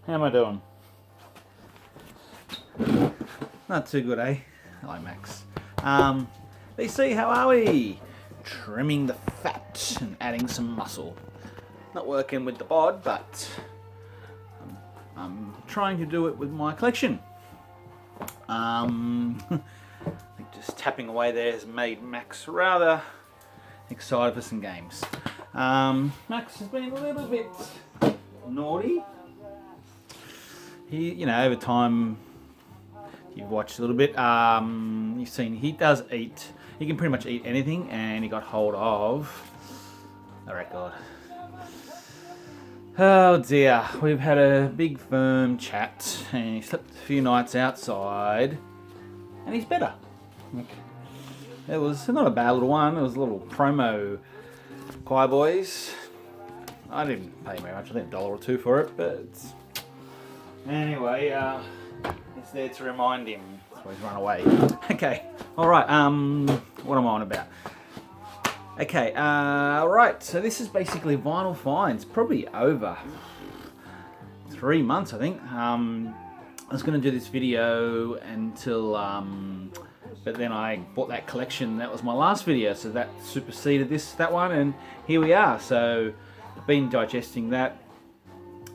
How am I doing? Not too good, eh? Hello, Max. BC, how are we? Trimming the fat and adding some muscle. Not working with the bod, but I'm trying to do it with my collection. I think just tapping away there has made Max rather excited for some games. Max has been a little bit naughty. He, over time, you've watched a little bit. You've seen he does eat. He can pretty much eat anything, and he got hold of a record. Oh dear, we've had a big firm chat, and he slept a few nights outside, and he's better. It was not a bad little one. It was a little promo Choir Boys. I didn't pay very much. I think $1 or $2 for it, but anyway, it's there to remind him. So he's run away. Okay, all right. What am I on about? Okay, right. So this is basically Vinyl Finds. Probably over 3 months, I think. I was going to do this video until, but then I bought that collection. That was my last video, so that superseded that one, and here we are. So I've been digesting that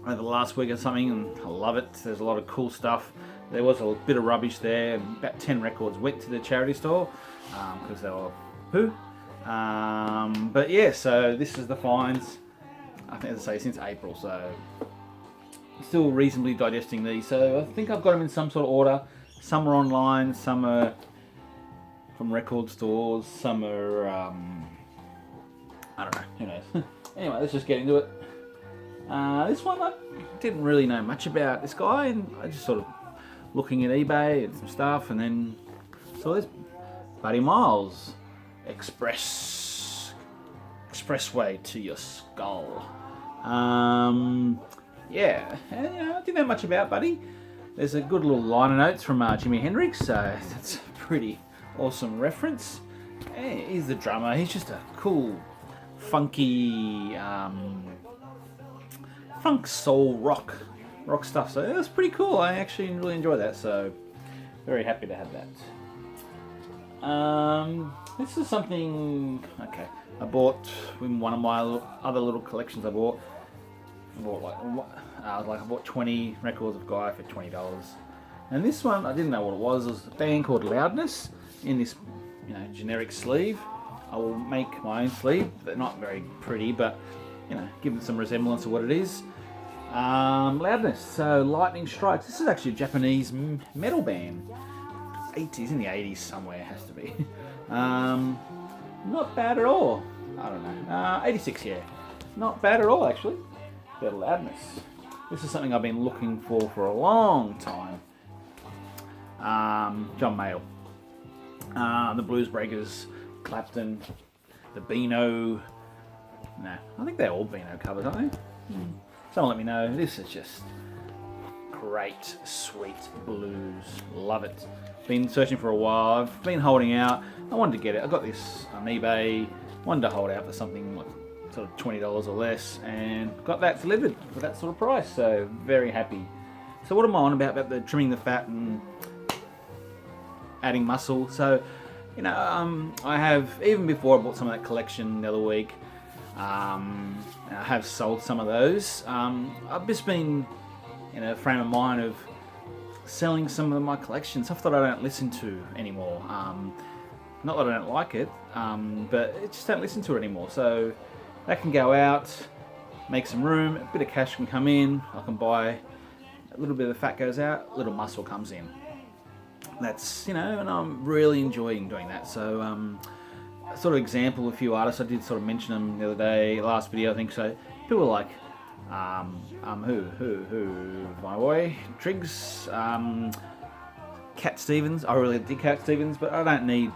over the last week or something, and I love it. There's a lot of cool stuff. There was a bit of rubbish there, and about 10 records went to the charity store because they were poo. But yeah, so this is the finds. I think, as I say, since April, so still reasonably digesting these. So I think I've got them in some sort of order. Some are online, some are from record stores, some are I don't know, who knows. Anyway, let's just get into it. This one, I didn't really know much about this guy, and I just sort of looking at eBay and some stuff, and then saw this Buddy Miles Expressway to Your Skull. Yeah, and, I didn't know much about Buddy. There's a good little liner notes from Jimi Hendrix, so that's a pretty awesome reference. He's the drummer. He's just a cool, funky, funk soul rock stuff. So that's pretty cool. I actually really enjoy that. So very happy to have that. This is something. Okay, I bought in one of my other little collections. I bought I bought 20 records of Guy for $20. And this one, I didn't know what it was. It was a band called Loudness in this, generic sleeve. I will make my own sleeve. They're not very pretty, but give it some resemblance of what it is. Loudness. So Lightning Strikes. This is actually a Japanese metal band. 80s, in the 80s somewhere, it has to be. Not bad at all. I don't know. 86, yeah. Not bad at all, actually. Bit of Loudness. This is something I've been looking for a long time. John Mayall. The Blues Breakers, Clapton, the Beano. No, I think they're all Beano covers, aren't they? Someone let me know. This is just great, sweet blues. Love it. Been searching for a while. I've been holding out. I wanted to get it. I got this on eBay. Wanted to hold out for something like sort of $20 or less, and got that delivered for that sort of price. So very happy. So what am I on about the trimming the fat and adding muscle? So I have, even before I bought some of that collection the other week, I have sold some of those. I've just been in a frame of mind of selling some of my collection, stuff that I don't listen to anymore. Not that I don't like it, but I just don't listen to it anymore. So that can go out, make some room, a bit of cash can come in, I can buy, a little bit of the fat goes out, a little muscle comes in. That's, and I'm really enjoying doing that. So, sort of example, a few artists, I did sort of mention them the other day, last video I think, so people like, my boy, Triggs, Cat Stevens. I really dig Cat Stevens, but I don't need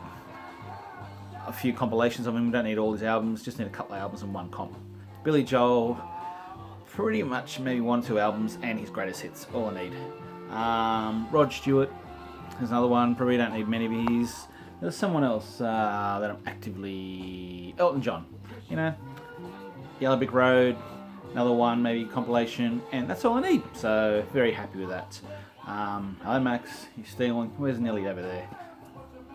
a few compilations of him. I don't need all his albums, just need a couple of albums and one comp. Billy Joel, pretty much maybe 1 or 2 albums and his greatest hits, all I need. Rod Stewart, there's another one, probably don't need many of his. There's someone else that I'm actively... Elton John, Yellow Brick Road, another one, maybe compilation, and that's all I need. So very happy with that. Hello Max, you're stealing. Where's Nelly over there?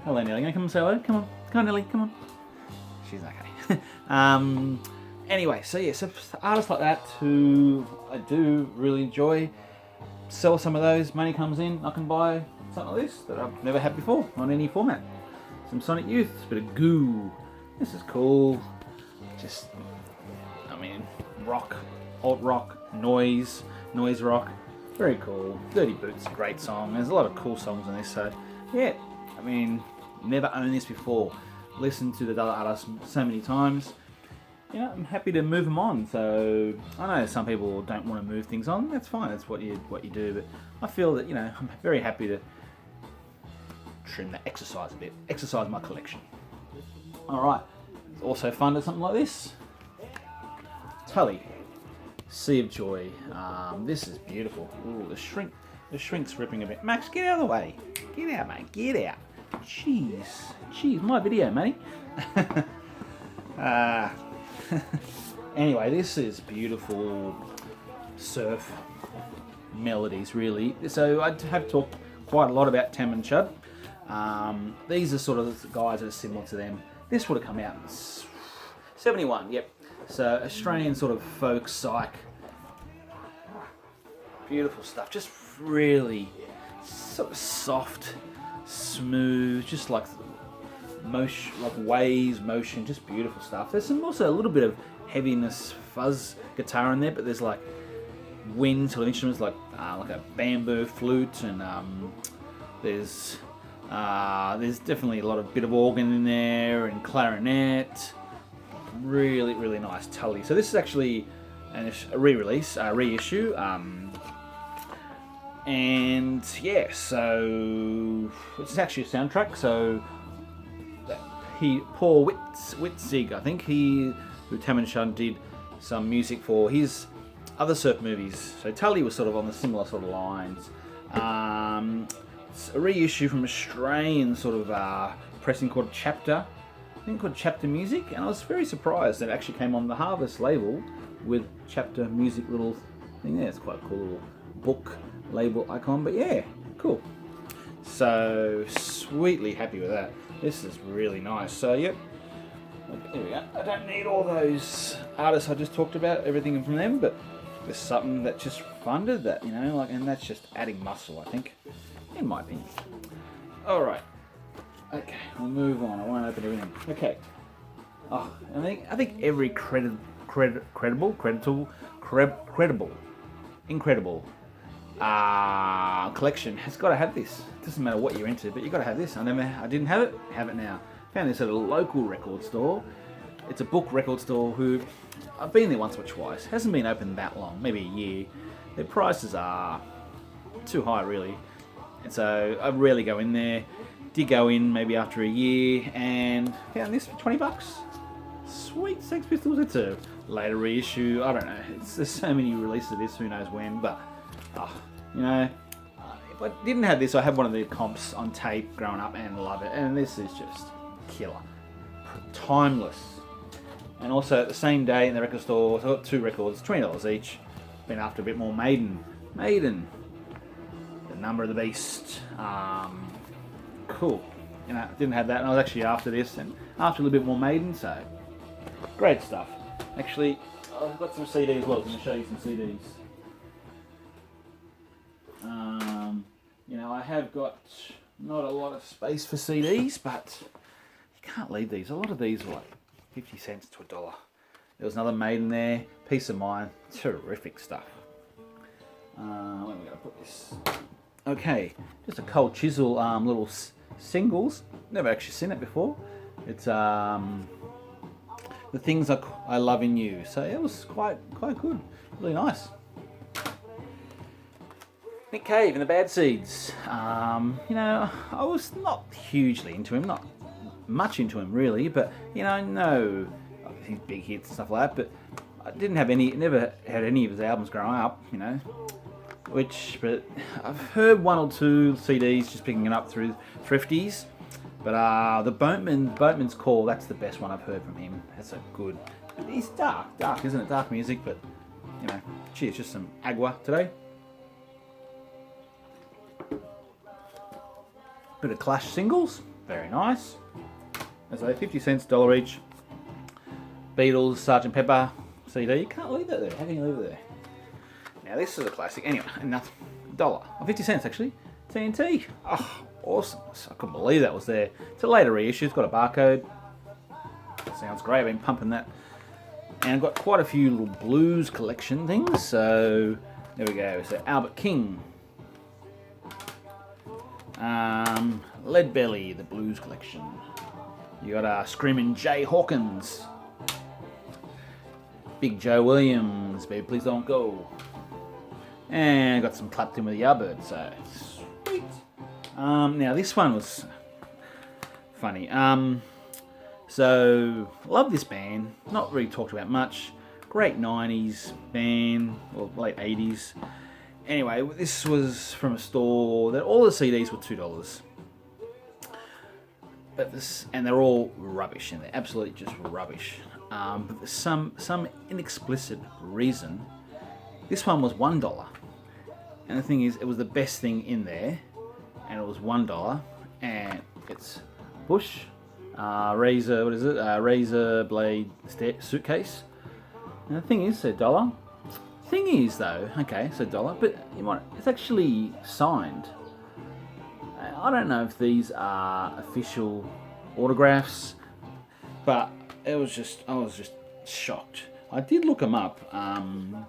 Hello Nelly, come and say hello. Come on Nelly, come on. She's okay. Anyway, so yeah, so artists like that who I do really enjoy, sell some of those, money comes in, I can buy something like this that I've never had before on any format. Some Sonic Youth, a bit of goo. This is cool. Just, I mean, rock, alt rock, noise rock. Very cool. Dirty Boots, a great song. There's a lot of cool songs on this, so yeah, I mean, never owned this before. Listened to the other artists so many times. You know, I'm happy to move them on. So I know some people don't want to move things on. That's fine. That's what you do. But I feel that, you know, I'm very happy to trim the exercise a bit. Exercise my collection. All right. It's also fun to something like this. Tully, Sea of Joy. This is beautiful. Ooh, the shrink's ripping a bit. Max, get out of the way. Get out, mate. Get out. Jeez, my video, mate. Anyway, this is beautiful surf melodies, really. So I have talked quite a lot about Tem and Chud. These are sort of the guys that are similar to them. This would have come out in 71, yep. So Australian sort of folk psych. Beautiful stuff, just really sort of soft, smooth, just like motion, like waves, motion, just beautiful stuff. There's also a little bit of heaviness, fuzz guitar in there, but there's like wind sort of instruments like a bamboo flute, and there's definitely a lot of bit of organ in there and clarinet. Really, really nice Tully. So this is actually a re-release, a reissue, and yeah, so it's actually a soundtrack. So Paul Witzig, I think who Tem and Chud did some music for his other surf movies. So Tully was sort of on the similar sort of lines. It's a reissue from Australian sort of pressing called Chapter. I think called Chapter Music, and I was very surprised that it actually came on the Harvest label with Chapter Music little thing there. It's quite a cool little book label icon, but yeah, cool. So sweetly happy with that. This is really nice. So yep, here we go. I don't need all those artists I just talked about, everything from them, but there's something that just funded that, you know, like, and that's just adding muscle, I think, in my opinion. All right. Okay, we'll move on. I won't open everything. Okay. Oh, I think every incredible collection has got to have this. It doesn't matter what you're into, but you've got to have this. I didn't have it. Have it now. Found this at a local record store. It's a book record store who I've been there once or twice. Hasn't been open that long, maybe a year. Their prices are too high, really, and so I rarely go in there. Did go in maybe after a year and found this for $20. Sweet Sex Pistols. It's a later reissue. I don't know. There's so many releases of this. Who knows when? But you know, if I didn't have this, I had one of the comps on tape growing up and love it. And this is just killer, timeless. And also at the same day in the record store, so I got two records, $20 each. Been after a bit more Maiden, The Number of the Beast. Cool. You know, didn't have that, and I was actually after this and after a little bit more Maiden, so great stuff. Actually, I've got some CDs as well. I'm going to show you some CDs. You know, I have got not a lot of space for CDs, but you can't leave these. A lot of these are like 50 cents to $1. There was another Maiden there. Peace of Mind. Terrific stuff. Where am I going to put this? Okay, just a Cold Chisel little singles. Never actually seen it before. It's The Things I Love in You. So it was quite good. Really nice. Nick Cave and the Bad Seeds. You know, I was not hugely into him, not much into him really, but you know, I know his big hits and stuff like that, but I never had any of his albums growing up, you know. But I've heard one or two CDs just picking it up through Thrifties. But the Boatman's Call, that's the best one I've heard from him. That's a good. He's dark, isn't it? Dark music, but you know, cheers, just some agua today. Bit of Clash singles, very nice. As they 50 cents, $1 each. Beatles, Sgt. Pepper CD. You can't leave that there. How can you leave it there? Now this is a classic. Anyway, enough. $1 or 50 cents actually. TNT. Oh, awesome! I couldn't believe that was there. It's a later reissue. It's got a barcode. Sounds great. I've been pumping that, and I've got quite a few little blues collection things. So there we go. So Albert King. Lead Belly, the blues collection. You got Screaming Jay Hawkins. Big Joe Williams, Baby Please Don't Go. And I got some Clapton with the Yardbird, so sweet. Now this one was funny. So love this band. Not really talked about much. Great 90s band, or late 80s. Anyway, this was from a store that all the CDs were $2. But this, and they're all rubbish, and they're absolutely just rubbish. But for some inexplicit reason, this one was $1. And the thing is, it was the best thing in there, and it was $1. And it's Bush, razor, what is it? Razor blade suitcase. And the thing is, $1. Thing is, though, okay, so $1, but it's actually signed. I don't know if these are official autographs, but I was just shocked. I did look them up on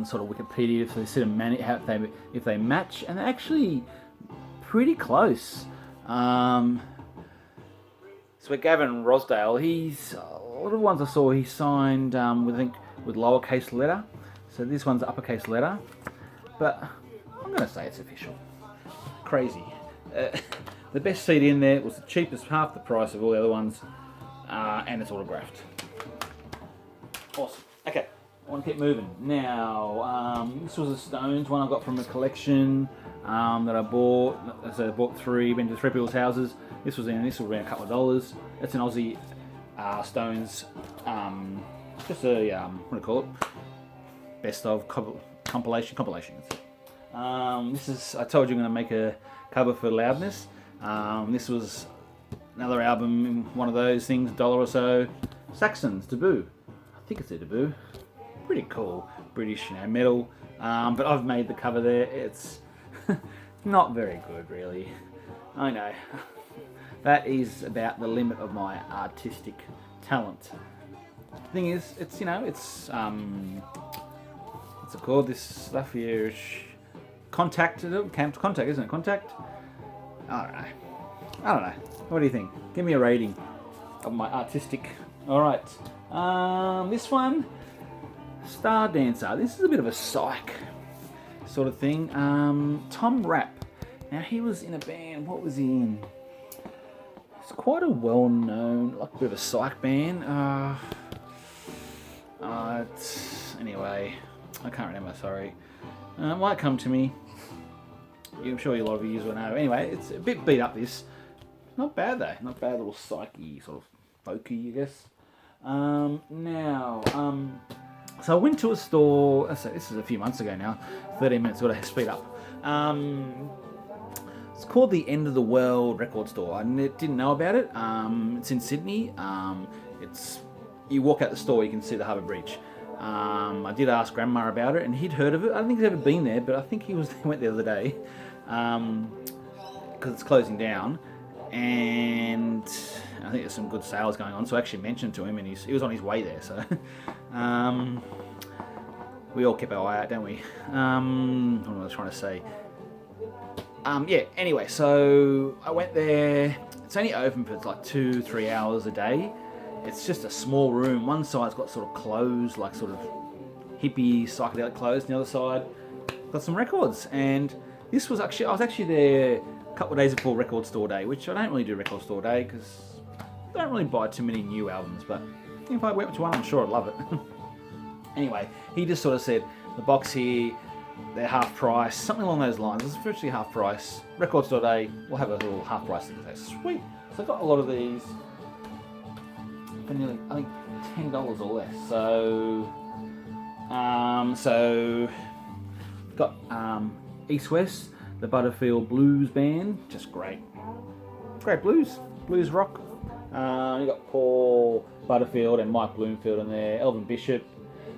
sort of Wikipedia if they sort of if they match, and they're actually pretty close. So with Gavin Rosdale, he's a lot of the ones I saw he signed with lowercase letter. So this one's uppercase letter, but I'm going to say it's official. Crazy. The best CD in there was the cheapest, half the price of all the other ones, and it's autographed. Awesome. Okay, I want to keep moving. Now, this was a Stones one I got from a collection that I bought. So I bought been to three people's houses. This was around a couple of dollars. It's an Aussie Stones, just a, what do you call it? Best of compilation. This is, I told you I'm going to make a cover for Loudness. This was another album, one of those things, $1 or so. Saxons, Debut. I think it's a Debut. Pretty cool, British, metal. But I've made the cover there. It's not very good, really. I know. That is about the limit of my artistic talent. The thing is, it's, what's it called? This stuff here, Contact, isn't it? Contact? I don't know. What do you think? Give me a rating of my artistic. Alright. This one, Star Dancer. This is a bit of a psych sort of thing. Tom Rapp. Now he was in a band, what was he in? It's quite a well-known, like a bit of a psych band. Anyway, I can't remember, sorry. It might come to me. I'm sure a lot of you will know. Anyway, it's a bit beat up, this. Not bad, though. Not bad, little psyche, sort of folky, I guess. So I went to a store, so this is a few months ago now, 13 minutes, got to speed up. It's called the End of the World record store. I didn't know about it. It's in Sydney. You walk out the store, you can see the Harbour Bridge. I did ask Grandma about it, and he'd heard of it. I don't think he's ever been there, but I think he went the other day because it's closing down, and I think there's some good sales going on. So I actually mentioned to him, and he was on his way there. So we all keep our eye out, don't we? What was I trying to say? Anyway, so I went there. It's only open for like 2-3 hours a day. It's just a small room. One side's got sort of clothes, like sort of hippie psychedelic clothes. And the other side got some records. And I was actually there a couple of days before Record Store Day, which I don't really do Record Store Day because I don't really buy too many new albums. But if I went to one, I'm sure I'd love it. Anyway, he just sort of said, the box here, they're half price, something along those lines. It's virtually half price. Record Store Day, we'll have a little half price thing. Sweet. So I got a lot of these for nearly, I think, $10 or less. So So got East West, the Butterfield Blues Band, just great blues rock. You got Paul Butterfield and Mike Bloomfield in there, Elvin Bishop.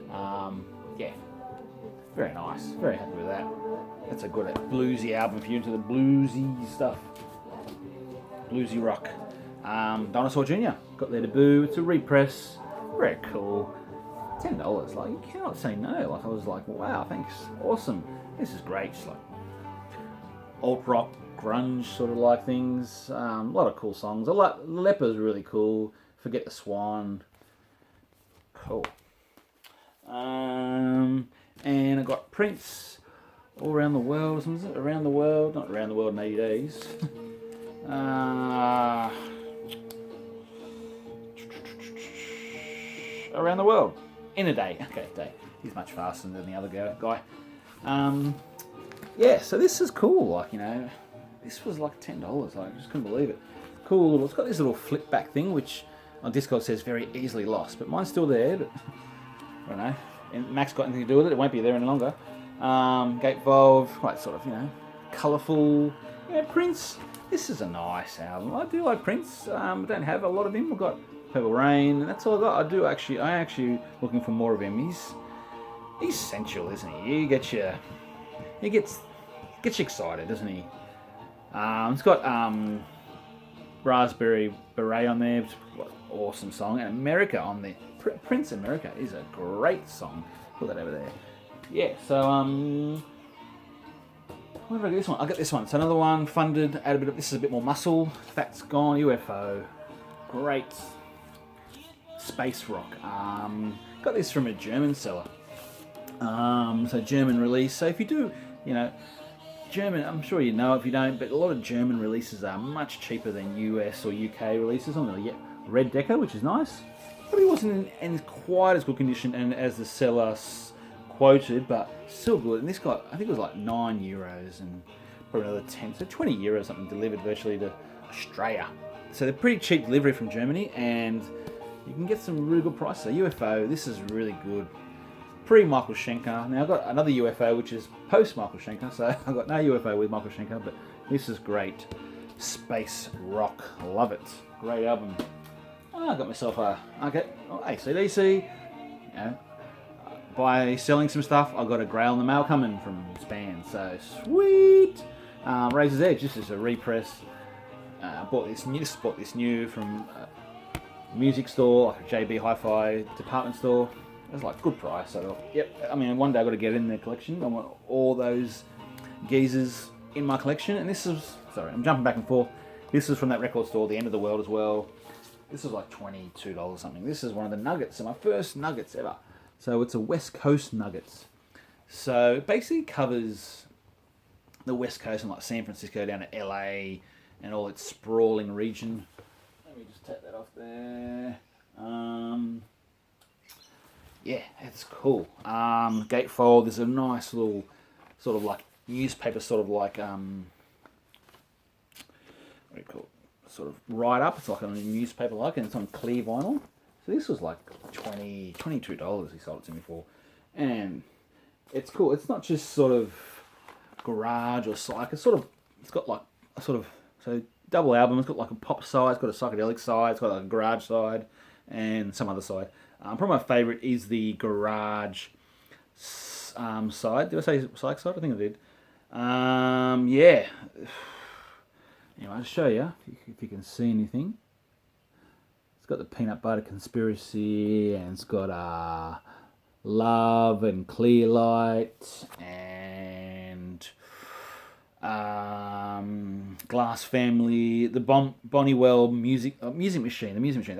Yeah, very nice. Very happy with that. That's a good bluesy album if you're into the bluesy stuff. Bluesy rock. Dinosaur Jr. got their debut. It's a repress. Very cool. $10. Like, you cannot say no. Like, I was like, wow, thanks. Awesome. This is great. It's like alt rock, grunge sort of like things. A lot of cool songs. Leper's really cool. Forget the Swan. Cool. And I got Prince, All Around the World. Is it Around the World? Not Around the World in 80 Days. Around the World in a day. Okay, day. He's much faster than the other guy. Yeah, so this is cool. Like, you know, this was like $10. I just couldn't believe it. Cool. It's got this little flip back thing, which on Discord says very easily lost, but mine's still there. But I don't know. And Max got anything to do with it? It won't be there any longer. Gatevolve, quite sort of, you know, colourful. Yeah, Prince. This is a nice album. I do like Prince. I don't have a lot of him. I've got Purple Rain, and that's all I got. I actually looking for more of him. He's sensual, isn't he? He gets you excited, doesn't he? It's got Raspberry Beret on there. Awesome song. And America on there. Prince America is a great song. Put that over there. Yeah, so where did I get this one? I got this one. It's another one funded. Add a bit of this is a bit more muscle. Fat's Gone, UFO. Great space rock. Got this from a German seller. So German release. So if you do, you know, German, I'm sure you know if you don't, but a lot of German releases are much cheaper than US or UK releases on the Red Decker, which is nice. Probably wasn't in quite as good condition and as the seller quoted, but still good. And this got, I think it was like €9 and probably another 10, so €20 something delivered virtually to Australia. So they're pretty cheap delivery from Germany, and you can get some really good prices. So UFO, this is really good. Pre-Michael Schenker. Now I've got another UFO which is post-Michael Schenker, so I've got no UFO with Michael Schenker, but this is great. Space rock, love it. Great album. I got myself AC/DC. You know, by selling some stuff, I got a Grail in the mail coming from Span, so sweet. Razor's Edge, this is a repress. Bought this new from a music store, like a JB Hi-Fi department store. It was like good price. So yep. I mean, one day I got to get in their collection. I want all those geezers in my collection. And this is, sorry, I'm jumping back and forth. This is from that record store, The End of the World as well. This is like $22 something. This is one of the Nuggets, so my first Nuggets ever. So it's a West Coast Nuggets. So it basically covers the West Coast and like San Francisco down to LA and all its sprawling region. Let me just take that off there. Yeah, it's cool. Gatefold, there's a nice little sort of like newspaper, sort of like what do you call it? Sort of write up. It's like a newspaper like, and it's on clear vinyl. So this was like $22 he sold it to me for, and it's cool. It's not just sort of garage or psych. It's got like a sort of, so double album. It's got like a pop side. It's got a psychedelic side. It's got like a garage side and some other side. Probably my favourite is the garage side. Did I say psych side? I think I did. Yeah. Anyway, I'll show you if you can see anything. It's got the Peanut Butter Conspiracy, and it's got Love and Clear Light and Glass Family, the Bonniewell music machine. The music machine.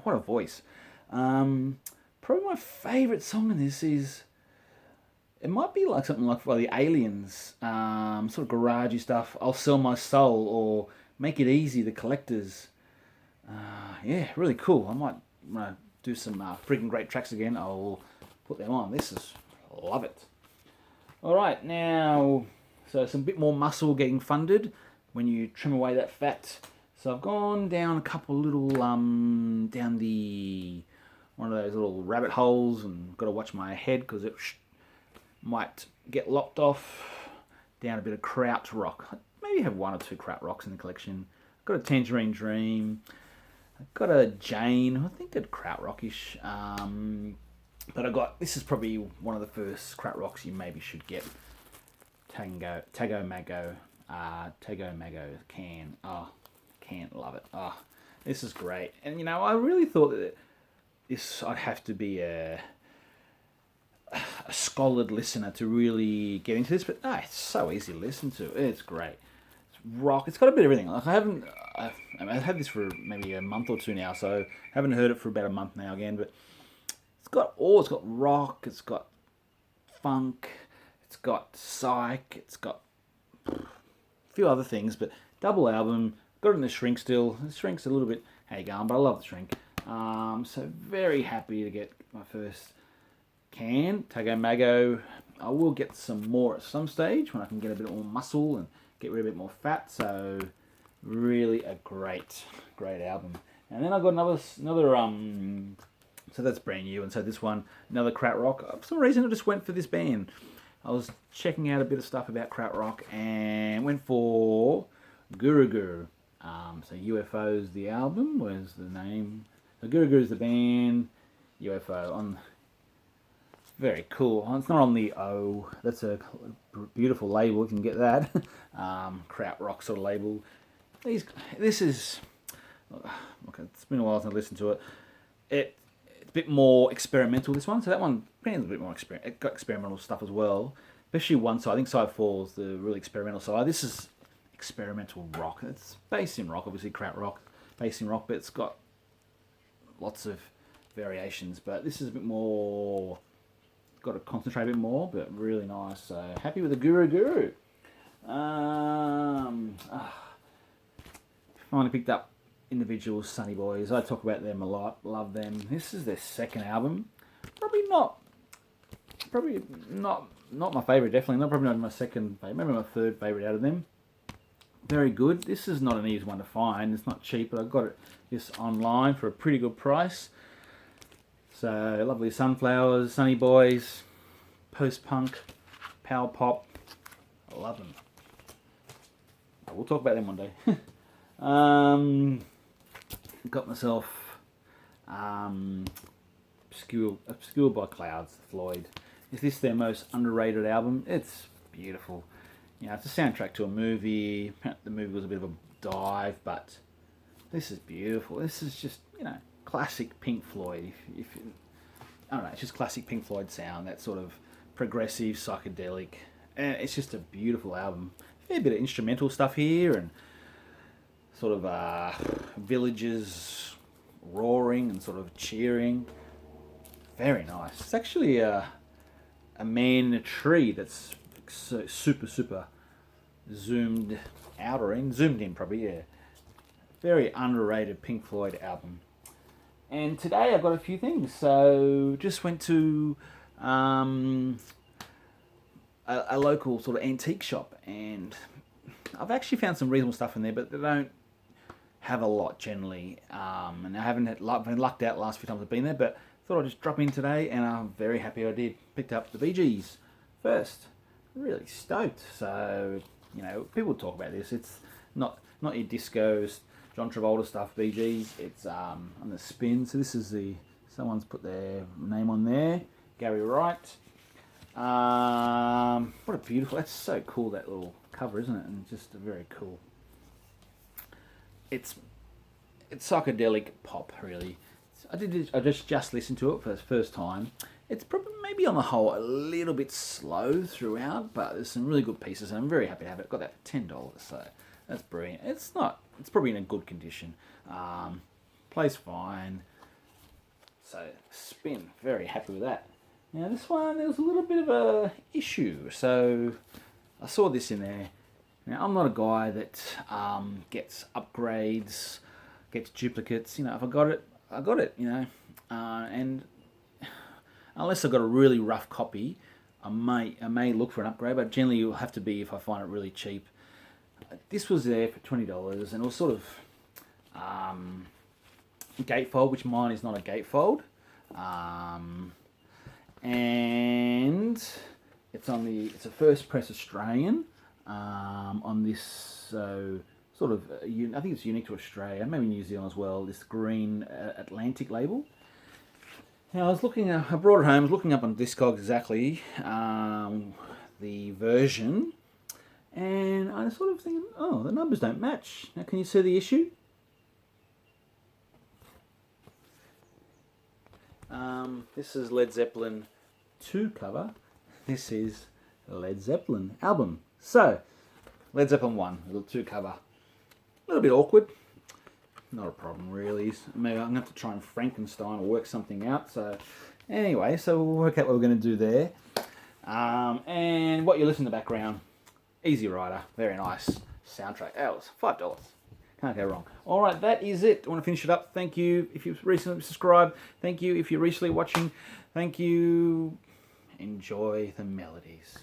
What a voice. Probably my favourite song in this is, it might be like something like the Aliens, sort of garagey stuff. I'll Sell My Soul, or Make It Easy, The Collectors. Yeah, really cool. I might do some freaking great tracks again. I'll put them on. Love it. All right, now, so some bit more muscle getting funded when you trim away that fat. So I've gone down a couple little, down the one of those little rabbit holes, and got to watch my head because it might get lopped off down a bit of krautrock. Maybe have 1 or 2 krautrocks in the collection. Got a Tangerine Dream. I've got a Jane. I think they're krautrockish. But I got, this is probably one of the first krautrocks you maybe should get. Tago Mago can. Oh, can't love it. Oh, this is great. And you know, I really thought that this, I'd have to be a scholarly listener to really get into this, but no, it's so easy to listen to. It's great. It's rock. It's got a bit of everything. Like I've had this for maybe a month or 2 now, so I haven't heard it for about a month now again. But it's got rock. It's got funk. It's got psych. It's got a few other things, but double album. Got it in the shrink still. The shrink's a little bit how going, but I love the shrink. So very happy to get my first can. Tago Mago. I will get some more at some stage when I can get a bit more muscle and get rid of a bit more fat. So really a great album. And then I got another so that's brand new. And so this one, another krautrock. For some reason I just went for this band. I was checking out a bit of stuff about krautrock and went for Guru Guru. So UFO's the album, where's the name? So Guru Guru's the band, UFO on. Very cool. It's not on the O. That's a beautiful label. You can get that. Krautrock sort of label. This is. Okay, it's been a while since I listened to it. It's a bit more experimental. This one, so that one brand's a bit more it got experimental stuff as well. Especially one side. I think side 4 is the really experimental side. This is experimental rock. It's based in rock, obviously krautrock, based in rock, but it's got lots of variations. But this is a bit more. Got to concentrate a bit more, but really nice. So happy with the Guru Guru. Finally picked up Individual Sunny Boys. I talk about them a lot. Love them. This is their second album. Probably not my favourite. Definitely probably not my second favourite. Maybe my third favourite out of them. Very good. This is not an easy one to find. It's not cheap, but I got this online for a pretty good price. So lovely Sunflowers, Sunny Boys, post-punk, power pop. I love them. We'll talk about them one day. Got myself Obscured by Clouds, Floyd. Is this their most underrated album? It's beautiful. You know, it's a soundtrack to a movie. The movie was a bit of a dive, but this is beautiful. This is just, you know, classic Pink Floyd. I don't know, it's just classic Pink Floyd sound, that sort of progressive, psychedelic, and it's just a beautiful album. A fair bit of instrumental stuff here, and sort of villagers roaring and sort of cheering. Very nice. It's actually a man in a tree that's so super zoomed in probably, yeah. Very underrated Pink Floyd album. And today I've got a few things. So just went to a local sort of antique shop, and I've actually found some reasonable stuff in there, but they don't have a lot generally. And I haven't been lucked out the last few times I've been there, but thought I'd just drop in today, and I'm very happy I did. Picked up the Bee Gees first. Really stoked. So, you know, people talk about this. It's not your discos, John Travolta stuff, Bee Gees. It's on the spin. So this is someone's put their name on there. Gary Wright. What a beautiful, that's so cool, that little cover, isn't it? And just very cool. It's psychedelic pop, really. I just listened to it for the first time. It's probably maybe on the whole a little bit slow throughout, but there's some really good pieces, and I'm very happy to have it. Got that for $10, so that's brilliant. It's probably in a good condition. Plays fine. So spin, very happy with that. Now this one, there was a little bit of a issue. So I saw this in there. Now I'm not a guy that gets upgrades, gets duplicates. You know, if I got it, I got it. You know, and unless I've got a really rough copy, I may look for an upgrade, but generally it'll have to be if I find it really cheap. This was there for $20, and it was sort of gatefold, which mine is not a gatefold. And it's a first press Australian on this, so sort of, I think it's unique to Australia, maybe New Zealand as well, this green Atlantic label. Now I brought it home, I was looking up on Discogs exactly the version, and I was sort of thinking, oh, the numbers don't match. Now can you see the issue? This is Led Zeppelin 2 cover. This is Led Zeppelin album. So, Led Zeppelin 1, little 2 cover. A little bit awkward. Not a problem really. Maybe I'm going to have to try and Frankenstein or work something out. So, anyway, so we'll work out what we're going to do there. And what you listen to the background, Easy Rider, very nice soundtrack. Oh, it's $5. Can't go wrong. All right, that is it. I want to finish it up. Thank you if you've recently subscribed. Thank you if you're recently watching. Thank you. Enjoy the melodies.